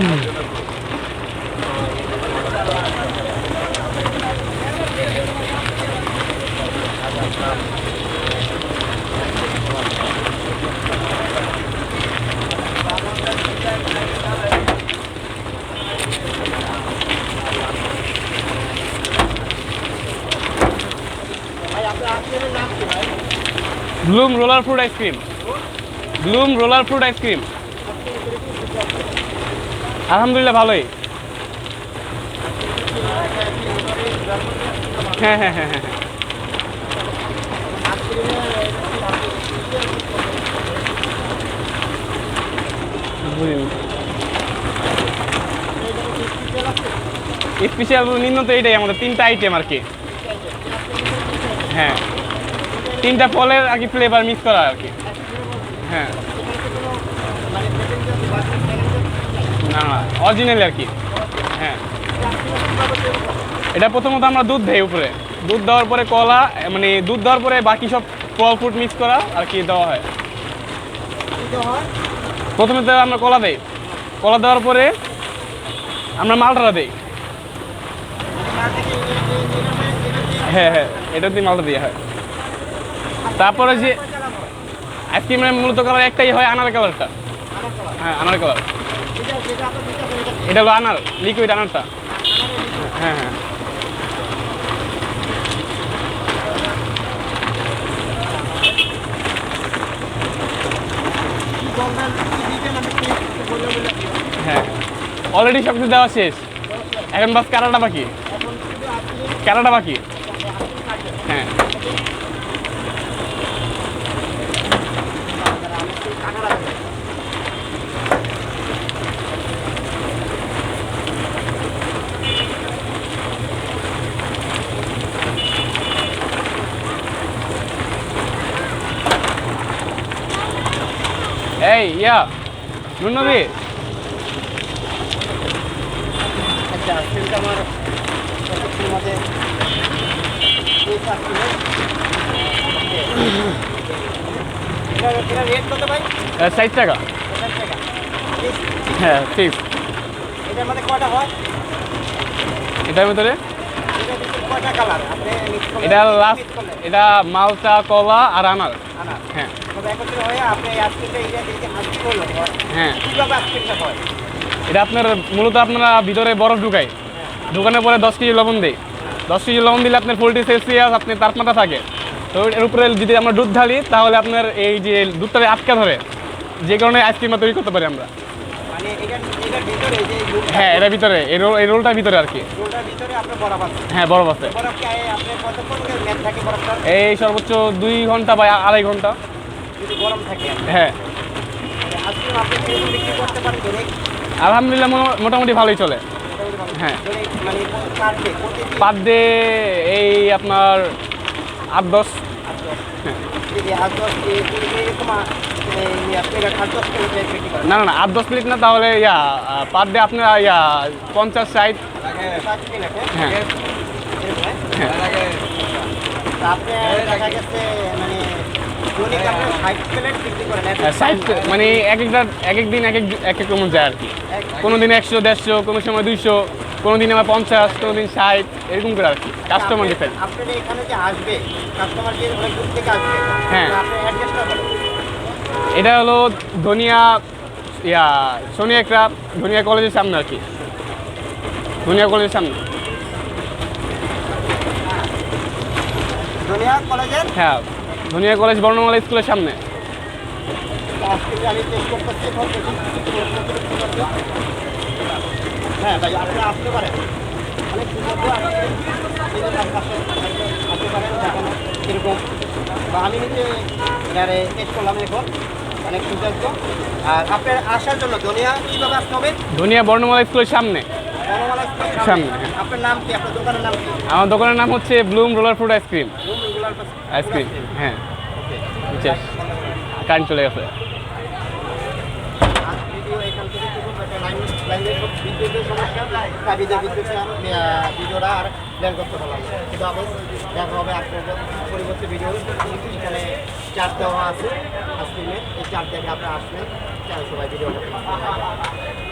Bloom roller fruit ice cream, Bloom roller fruit ice cream. আলহামদুলিল্লাহ ভালোই। হ্যাঁ হ্যাঁ হ্যাঁ হ্যাঁ স্পেশাল নিম্ন তো এইটাই আমাদের 3টা আইটেম আর কি। হ্যাঁ 3টা ফলের আর কি ফ্লেভার মিক্স করা আর কি। হ্যাঁ না না অরিজিনাল আর কি। হ্যাঁ এটা প্রথমত আমরা দুধ দেই উপরে, দুধ দেওয়ার পরে কলা, মানে দুধ দেওয়ার পরে বাকি সব ফল ফ্রুট মিক্স করা আর কি দেওয়া হয়। প্রথমে তো আমরা কলা দেই, কলা দেওয়ার পরে আমরা মালটা দেই। হ্যাঁ হ্যাঁ এটা দিয়ে মালটা দিয়ে হয়। তারপরে যে আইসক্রিমের মূলত কালার একটাই হয়, আনার কালারটা। হ্যাঁ আনার কালার, এটা হলো আনার, লিকুইড আনারটা। হ্যাঁ হ্যাঁ হ্যাঁ অলরেডি সব কিছু দেওয়া শেষ, এখন বাস কারাটা বাকি, কারাটা বাকি। হ্যাঁ এই ইয়া নুনবি আচ্ছা আজকে আমার মাঝে 60 টাকা। হ্যাঁ ফিক্স। এটার মধ্যে কয়টা হয়? এটার ভিতরে কয়টা কালার? এটা লাস্ট, এটা মালটা, কলা আর আনার। হ্যাঁ একত্রে হয়ে আপনি হ্যাঁ কীভাবে আইসক্রিমটা হয়? এটা আপনার মূলত আপনারা ভিতরে বরফ ঢুকাই, ঢুকানোর পরে 10 কেজি লবণ দেয়। 10 কেজি লবণ দিলে আপনার 40 সেলসিয়াস আপনার তাপমাত্রা থাকে। তো এর উপরে যদি আমরা দুধ ঢালি তাহলে আপনার এই যে দুধটা আটকা ধরে, যে কারণে আইসক্রিমটা তৈরি করতে পারি আমরা। হ্যাঁ এটার ভিতরে এই রোলটার ভিতরে আর কি। হ্যাঁ বরফ আছে। এই সর্বোচ্চ 2 ঘন্টা বা 2.5 ঘন্টা হ্যাঁ। আলহামদুলিল্লাহ মোটামুটি ভালোই চলে। হ্যাঁ পার ডে এই আপনার 8-10। না না না 8-10 প্লেট না, তাহলে ইয়া পার ডে আপনার ইয়া 50-60। হ্যাঁ মানে এক দিন এক এক রকম যায় আর কি। কোনো দিন 100-150, কোনো সময় 200, কোনো দিন আবার 50, কোনো দিন 60, এরকম করে আর কি। Customer depend. হ্যাঁ এটা হলো ধনিয়া সোনিয়া ক্রাফট, ধনিয়া কলেজের সামনে আর কি, ধনিয়া কলেজের সামনে। হ্যাঁ ধনিয়া কলেজ বর্ণমালা স্কুলের সামনে। হ্যাঁ ভাই আপনারা আসতে পারেন, অনেক এরকম বা আমি নিজে টেস্ট করলাম এখন অনেক সুযোগ্য। আর আপনার আসার জন্য ধনিয়া কীভাবে আসতে হবে? ধনিয়া বর্ণমালা স্কুলের সামনে। সামনে। আপনার নাম কি? আপনার দোকানের নাম কি? আমার দোকানের নাম হচ্ছে Bloom roller fruit ice cream. Ice cream হ্যাঁ কারেন্ট চলে গেছে। ভিডিওটা আর প্ল্যান করতে পারলাম কিন্তু আমি দেখা হবে আপনার পরিবর্তে ভিডিও। এখানে চার্ট দেওয়া আছে আইসক্রিমের, এই চার্ট দেখে আপনারা আসবেন, সবাই ভিডিও